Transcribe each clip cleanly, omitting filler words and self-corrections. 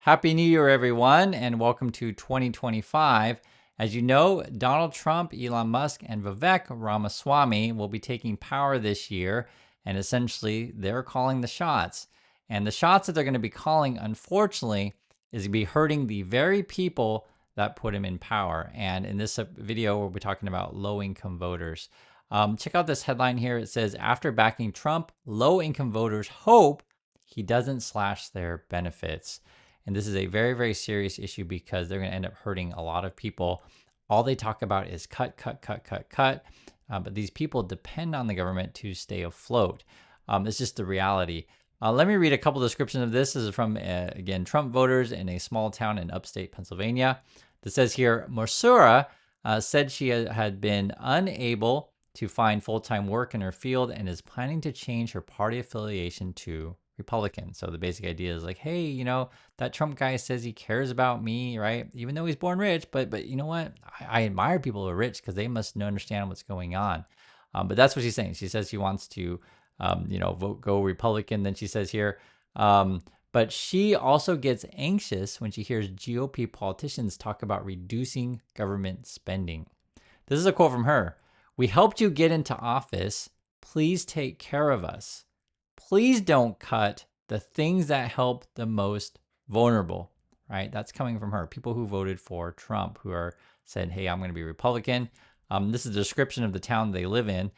Happy New Year, everyone, and welcome to 2025. As you know, Donald Trump, Elon Musk, and Vivek Ramaswamy will be taking power this year, and essentially they're calling the shots. And the shots that they're going to be calling, unfortunately, is going to be hurting the very people that put him in power. And in this video, we'll be talking about low-income voters. Check out this headline here. It says, after backing Trump, low-income voters hope he doesn't slash their benefits. And this is a very, very serious issue because they're going to end up hurting a lot of people. All they talk about is cut, cut, cut, cut, cut. But these people depend on the government to stay afloat. It's just the reality. Let me read a couple descriptions of this. This is from, again, Trump voters in a small town in upstate Pennsylvania. This says here, Morsura said she had been unable to find full-time work in her field and is planning to change her party affiliation to Republican. So the basic idea is like, hey, you know, that Trump guy says he cares about me, right? Even though he's born rich, but you know what? I admire people who are rich because they must understand what's going on. But that's what she's saying. She says she wants to, go Republican. Then she says here, but she also gets anxious when she hears GOP politicians talk about reducing government spending. This is a quote from her. We helped you get into office. Please take care of us. Please don't cut the things that help the most vulnerable, right? That's coming from her. People who voted for Trump who are said, hey, I'm going to be Republican. This is a description of the town they live in.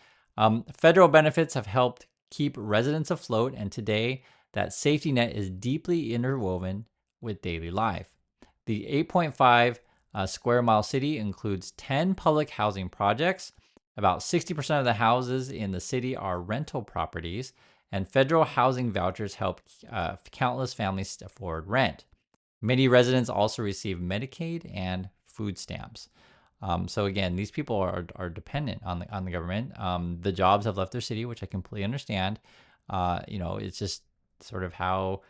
Federal benefits have helped keep residents afloat, and today that safety net is deeply interwoven with daily life. The 8.5 square mile city includes 10 public housing projects. About 60% of the houses in the city are rental properties, and federal housing vouchers help countless families afford rent. Many residents also receive Medicaid and food stamps. So again, these people are dependent on the government. The jobs have left their city, which I completely understand. It's just sort of how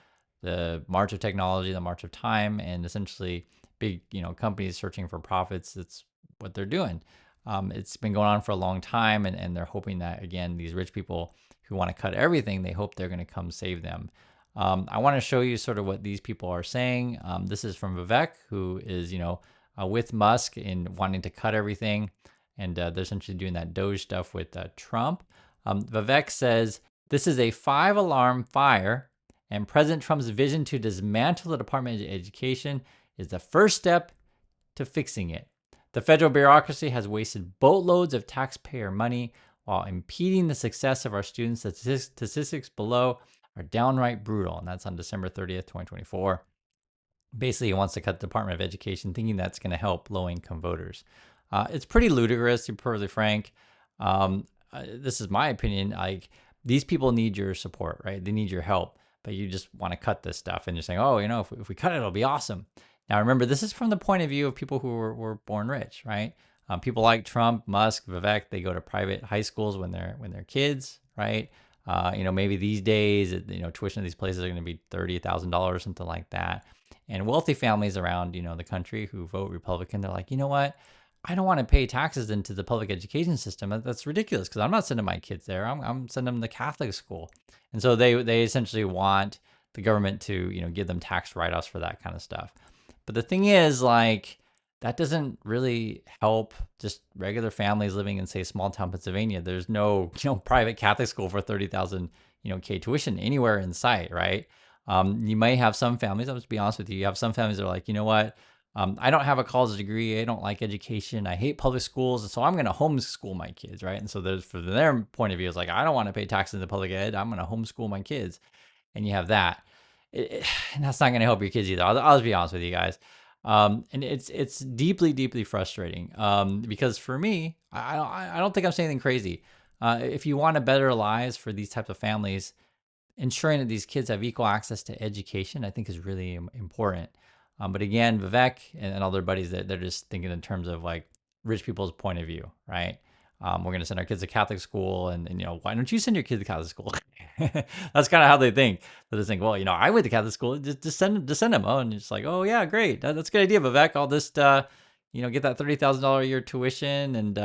the march of technology, the march of time, and essentially big companies searching for profits. It's what they're doing. It's been going on for a long time, and they're hoping that, again, these rich people who want to cut everything, they hope they're going to come save them. I want to show you sort of what these people are saying. This is from Vivek, who is, with Musk in wanting to cut everything, and they're essentially doing that Doge stuff with Trump. Vivek says, this is a 5-alarm fire, and President Trump's vision to dismantle the Department of Education is the first step to fixing it. The federal bureaucracy has wasted boatloads of taxpayer money while impeding the success of our students. The statistics below are downright brutal, and that's on December 30th, 2024. Basically, he wants to cut the Department of Education, thinking that's going to help low-income voters. It's pretty ludicrous, to be perfectly frank. This is my opinion. Like, these people need your support, right? They need your help, but you just want to cut this stuff, and you're saying, oh, if we cut it, it'll be awesome. Now, remember, this is from the point of view of people who were born rich, right? People like Trump, Musk, Vivek, they go to private high schools when they're kids, right? Maybe these days, tuition at these places are going to be $30,000, something like that. And wealthy families around, the country who vote Republican, they're like, you know what? I don't want to pay taxes into the public education system. That's ridiculous because I'm not sending my kids there. I'm sending them to Catholic school. And so they essentially want the government to, give them tax write-offs for that kind of stuff. But the thing is, like, that doesn't really help just regular families living in, say, small town Pennsylvania. There's no, private Catholic school for 30,000, K tuition anywhere in sight, right? You might have some families, I'll just be honest with you, you have some families that are like, you know what? I don't have a college degree. I don't like education. I hate public schools. So I'm going to homeschool my kids, right? And so there's, from their point of view, it's like, I don't want to pay taxes into public ed. I'm going to homeschool my kids. And you have that. And that's not going to help your kids either. I'll just be honest with you guys. And it's deeply, deeply frustrating. Because for me, I don't think I'm saying anything crazy. If you want a better lives for these types of families, ensuring that these kids have equal access to education, I think is really important. But again, Vivek and all their buddies, they're just thinking in terms of like rich people's point of view, right? We're going to send our kids to Catholic school, and why don't you send your kids to Catholic school? That's kind of how they think. So they think, well, I went to Catholic school, just send them. Oh, and it's like, oh yeah, great, that's a good idea, Vivek. I'll just get that $30,000 a year tuition, and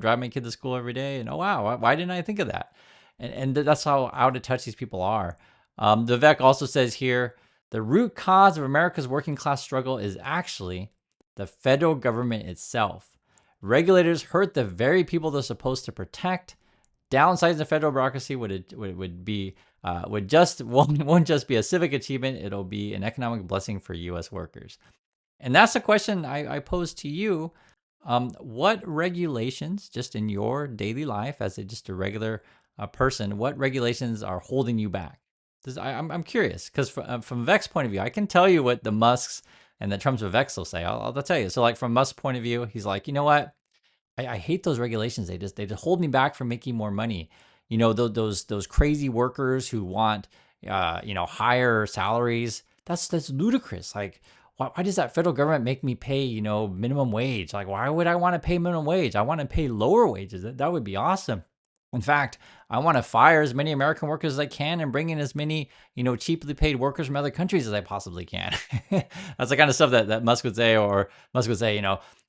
drive my kid to school every day. And oh wow, why didn't I think of that? And that's how out of touch these people are. Vivek also says here, The root cause of America's working class struggle is actually the federal government itself. Regulators hurt the very people they're supposed to protect. Downsizing the federal bureaucracy won't just be a civic achievement; it'll be an economic blessing for U.S. workers. And that's the question I pose to you. What regulations, just in your daily life as just a regular person, what regulations are holding you back? I'm curious because from Vivek's point of view, I can tell you what the Musks and the Trumps of Vivek will say. I'll tell you. So like from Musk's point of view, he's like, you know what? I hate those regulations. They just hold me back from making more money. You know, those crazy workers who want higher salaries. That's ludicrous. Like, why does that federal government make me pay, minimum wage? Like, why would I want to pay minimum wage? I want to pay lower wages. That would be awesome. In fact, I want to fire as many American workers as I can and bring in as many, cheaply paid workers from other countries as I possibly can. That's the kind of stuff that Musk would say, or Musk would say,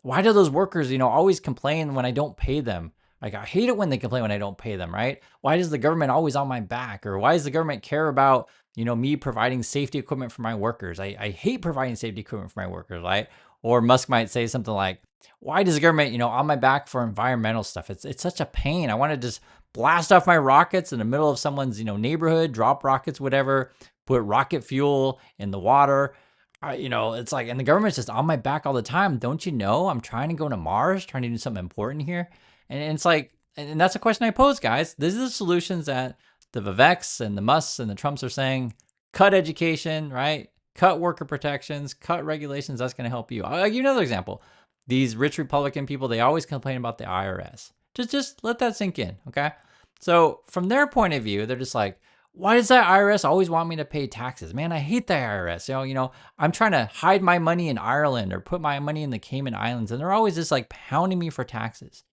why do those workers, always complain when I don't pay them? Like, I hate it when they complain when I don't pay them, right? Why does the government always on my back? Or why does the government care about, me providing safety equipment for my workers? I hate providing safety equipment for my workers, right? Or Musk might say something like, why does the government, on my back for environmental stuff? It's such a pain. I want to just blast off my rockets in the middle of someone's, neighborhood, drop rockets, whatever, put rocket fuel in the water. It's like, and the government's just on my back all the time. Don't you know? I'm trying to go to Mars, trying to do something important here. And it's like, and that's a question I pose, guys. These are the solutions that the Viveks and the Musks and the Trumps are saying. Cut education, right? Cut worker protections, cut regulations. That's going to help you. I'll give you another example. These rich Republican people, they always complain about the IRS. Just let that sink in, okay? So from their point of view, they're just like, why does that IRS always want me to pay taxes? Man, I hate the IRS. I'm trying to hide my money in Ireland or put my money in the Cayman Islands, and they're always just like pounding me for taxes.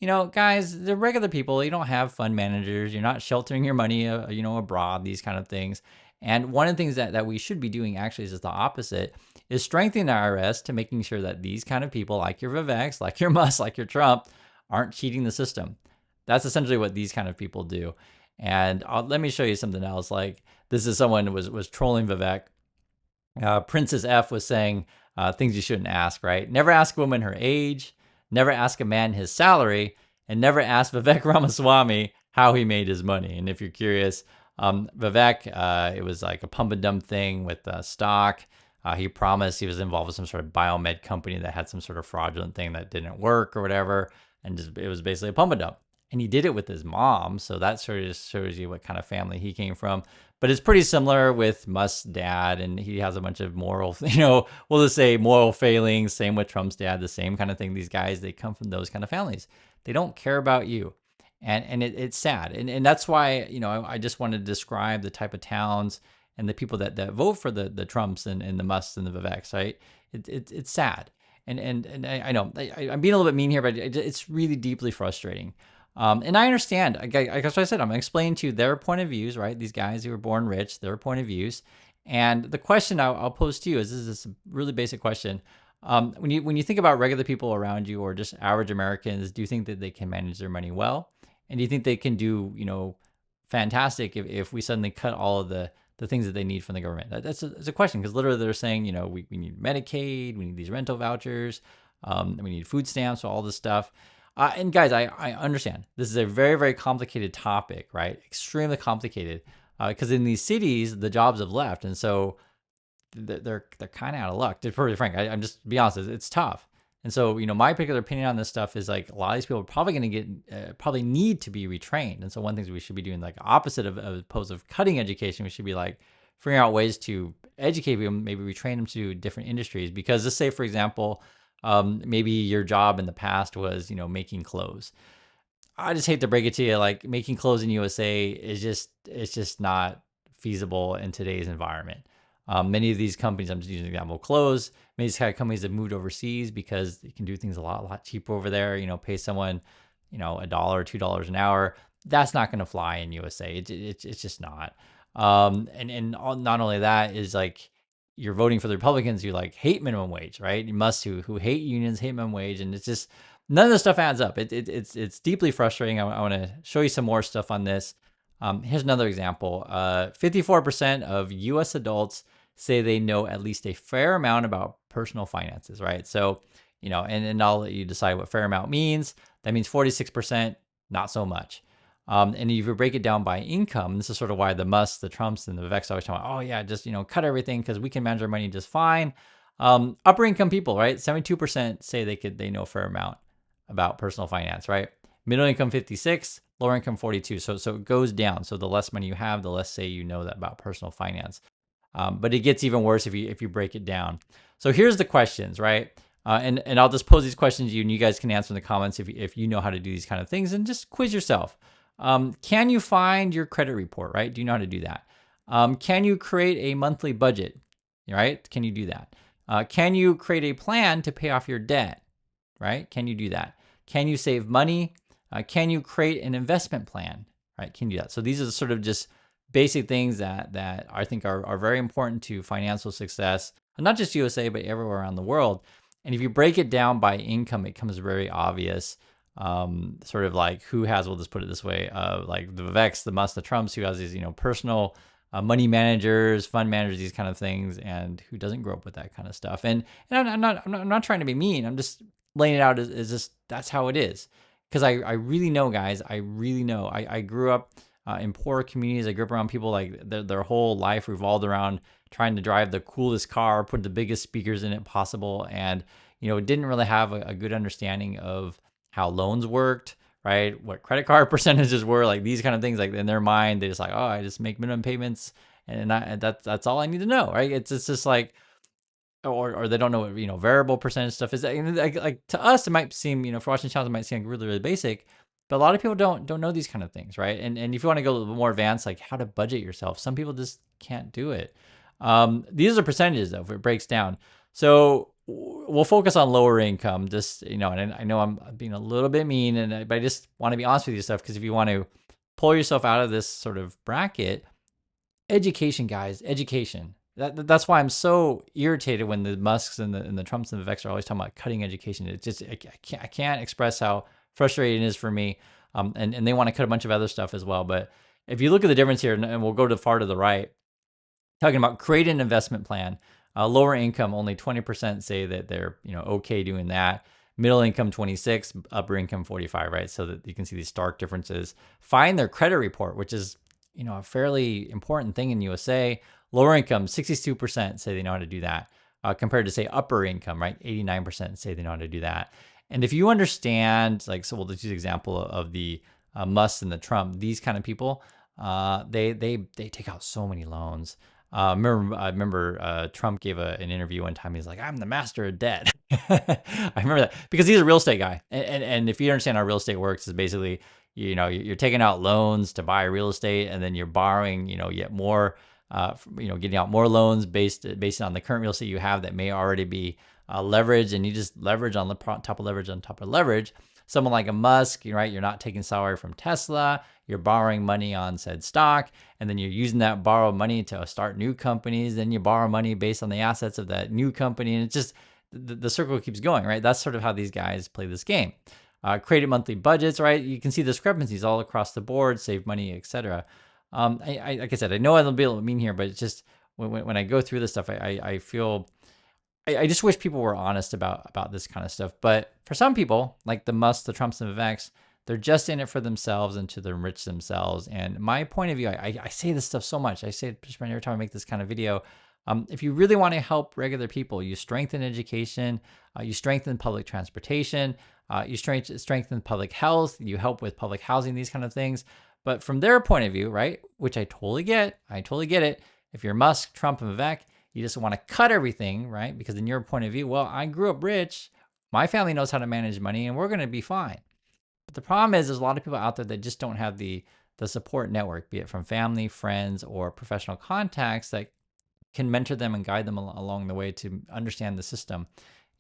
Guys, they're regular people. You don't have fund managers. You're not sheltering your money, abroad, these kind of things. And one of the things that we should be doing actually is just the opposite, is strengthening the IRS to making sure that these kind of people, like your Viveks, like your Musk, like your Trump, aren't cheating the system. That's essentially what these kind of people do. And let me show you something else. Like, this is someone who was trolling Vivek. Princess F was saying things you shouldn't ask, right? Never ask a woman her age, never ask a man his salary, and never ask Vivek Ramaswamy how he made his money. And if you're curious, Vivek, it was like a pump and dump thing with stock. He promised he was involved with some sort of biomed company that had some sort of fraudulent thing that didn't work or whatever. And it was basically a pump and dump. And he did it with his mom. So that sort of just shows you what kind of family he came from. But it's pretty similar with Musk's dad. And he has a bunch of moral, we'll just say moral failings. Same with Trump's dad, the same kind of thing. These guys, they come from those kind of families. They don't care about you. And it's sad. And that's why, I just wanted to describe the type of towns and the people that vote for the Trumps and the Musks and the Viveks, right? It's sad. And I know I'm being a little bit mean here, but it's really deeply frustrating. And I understand. Like what I said, I'm explaining to you their point of views, right? These guys who were born rich, their point of views. And the question I'll pose to you is this really basic question. When you think about regular people around you or just average Americans, do you think that they can manage their money well? And do you think they can do, fantastic if we suddenly cut all of the things that they need from the government? That's a question, because literally they're saying, we need Medicaid, we need these rental vouchers, we need food stamps, all this stuff. And guys, I understand this is a very, very complicated topic, right? Extremely complicated, because in these cities, the jobs have left. And so they're kind of out of luck, to be perfectly frank. I'm just be honest, it's tough. And so, my particular opinion on this stuff is like a lot of these people are probably going to get, probably need to be retrained. And so one of the things we should be doing, like opposite of opposed of cutting education, we should be like figuring out ways to educate people, maybe retrain them to different industries. Because let's say, for example, maybe your job in the past was, making clothes. I just hate to break it to you, like making clothes in USA is it's just not feasible in today's environment. Many of these companies, I'm just using an example of clothes, many of these kind of companies have moved overseas because they can do things a lot cheaper over there, pay someone, $1 or $2 an hour. That's not going to fly in USA. It's just not. And not only that is like, you're voting for the Republicans who like hate minimum wage, right? You must who hate unions, hate minimum wage. And it's just, none of this stuff adds up. It's deeply frustrating. I want to show you some more stuff on this. Here's another example. 54% of US adults say they know at least a fair amount about personal finances, right? So, and I'll let you decide what fair amount means. That means 46%, not so much. And if you break it down by income, this is sort of why the Musks, the Trumps, and the Viveks always talk about, oh yeah, just cut everything because we can manage our money just fine. Upper income people, right? 72% say they know a fair amount about personal finance, right? Middle income 56, lower income 42. So it goes down. So the less money you have, the less say you know that about personal finance. But it gets even worse if you break it down. So here's the questions, right? And I'll just pose these questions to you, and you guys can answer in the comments if you know how to do these kind of things, and just quiz yourself. Can you find your credit report, right? Do you know how to do that? Can you create a monthly budget, right? Can you do that? Can you create a plan to pay off your debt, right? Can you do that? Can you save money? Can you create an investment plan, right? Can you do that? So these are sort of just basic things that I think are very important to financial success, not just USA, but everywhere around the world. And if you break it down by income, it becomes very obvious. Sort of like who has, we'll just put it this way, like the Viveks, the Musks, the Trumps, who has these, personal money managers, fund managers, these kind of things, and who doesn't grow up with that kind of stuff. And I'm not trying to be mean. I'm just laying it out as just that's how it is. Because I really know, guys. I really know. I grew up in poor communities. I grew up around people like their whole life revolved around trying to drive the coolest car, put the biggest speakers in it possible, and didn't really have a good understanding of how loans worked, right? What credit card percentages were, like these kind of things. Like in their mind, they just like, oh, I just make minimum payments, and that's all I need to know, right? It's just like, or they don't know what variable percentage stuff is. Like to us, it might seem for watching channels, it might seem like really basic, but a lot of people don't know these kind of things, right? And if you want to go a little bit more advanced, like how to budget yourself, some people just can't do it. These are percentages though, if it breaks down. So we'll focus on lower income, just and I know I'm being a little bit mean, but I just want to be honest with you stuff, because if you want to pull yourself out of this sort of bracket, education, guys, education. That's why I'm so irritated when the Musks and the Trumps and the Viveks are always talking about cutting education. It's just I can't express how frustrating it is for me. And they want to cut a bunch of other stuff as well. But if you look at the difference here, and we'll go to far to the right, talking about create an investment plan. Lower income, only 20% say that they're okay doing that. Middle income 26, upper income 45, right? So that you can see these stark differences. Find their credit report, which is a fairly important thing in USA. Lower income, 62% say they know how to do that, compared to say upper income, right? 89% say they know how to do that. And if you understand, like, so we'll just use an example of the Musk and the Trump, these kind of people, they take out so many loans. I remember Trump gave an interview one time. He's like, "I'm the master of debt." I remember that because he's a real estate guy, and if you understand how real estate works, is basically you're taking out loans to buy real estate, and then you're borrowing yet more, getting out more loans based on the current real estate you have that may already be leveraged, and you just leverage on the top of leverage on top of leverage. Someone like a Musk, right? You're not taking salary from Tesla. You're borrowing money on said stock, and then you're using that borrowed money to start new companies. Then you borrow money based on the assets of that new company, and it's just the circle keeps going, right? That's sort of how these guys play this game. Created monthly budgets, right? You can see discrepancies all across the board, save money, etc. Like I said, I know I'm a bit mean here, but it's just when I go through this stuff, I feel. I just wish people were honest about this kind of stuff. But for some people, like the Musks, the Trumps, and the Viveks, they're just in it for themselves and to enrich themselves. And my point of view, I say this stuff so much. I say it every time I make this kind of video. If you really want to help regular people, you strengthen education, you strengthen public transportation, you strengthen public health, you help with public housing, these kind of things. But from their point of view, right, which I totally get it. If you're Musk, Trump, and Vivek, you just want to cut everything, right? Because in your point of view, well, I grew up rich, my family knows how to manage money, and we're going to be fine. But the problem is there's a lot of people out there that just don't have the support network, be it from family, friends, or professional contacts that can mentor them and guide them along the way to understand the system.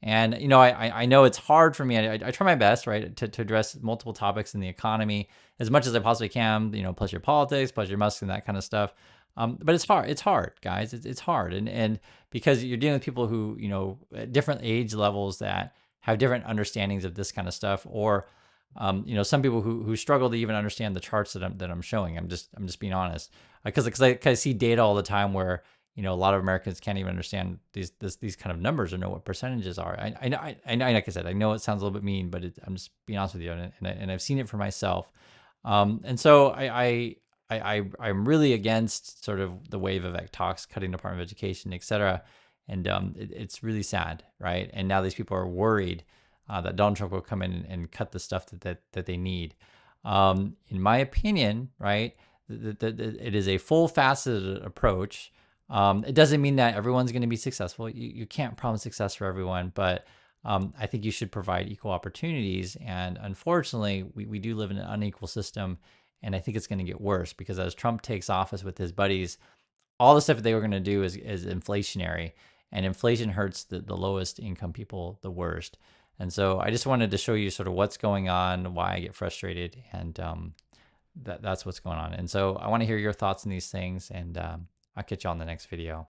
And, I know it's hard for me. I try my best, right, to address multiple topics in the economy as much as I possibly can, plus your politics, plus your Musk and that kind of stuff. But it's hard. It's hard, guys. It's hard. And because you're dealing with people who, at different age levels that have different understandings of this kind of stuff, or, some people who struggle to even understand the charts that I'm showing. I'm just being honest, because I see data all the time where, a lot of Americans can't even understand these kind of numbers or know what percentages are. I know, like I said, I know it sounds a little bit mean, but I'm just being honest with you, and I've seen it for myself. And so I'm really against sort of the way Vivek talks, cutting Department of Education, et cetera. And it's really sad, right? And now these people are worried that Donald Trump will come in and cut the stuff that they need. In my opinion, right, it is a full faceted approach. It doesn't mean that everyone's going to be successful. You can't promise success for everyone, but I think you should provide equal opportunities. And unfortunately, we do live in an unequal system. And I think it's going to get worse because as Trump takes office with his buddies, all the stuff that they were going to do is inflationary. And inflation hurts the lowest income people the worst. And so I just wanted to show you sort of what's going on, why I get frustrated, and that's what's going on. And so I want to hear your thoughts on these things, and I'll catch you on the next video.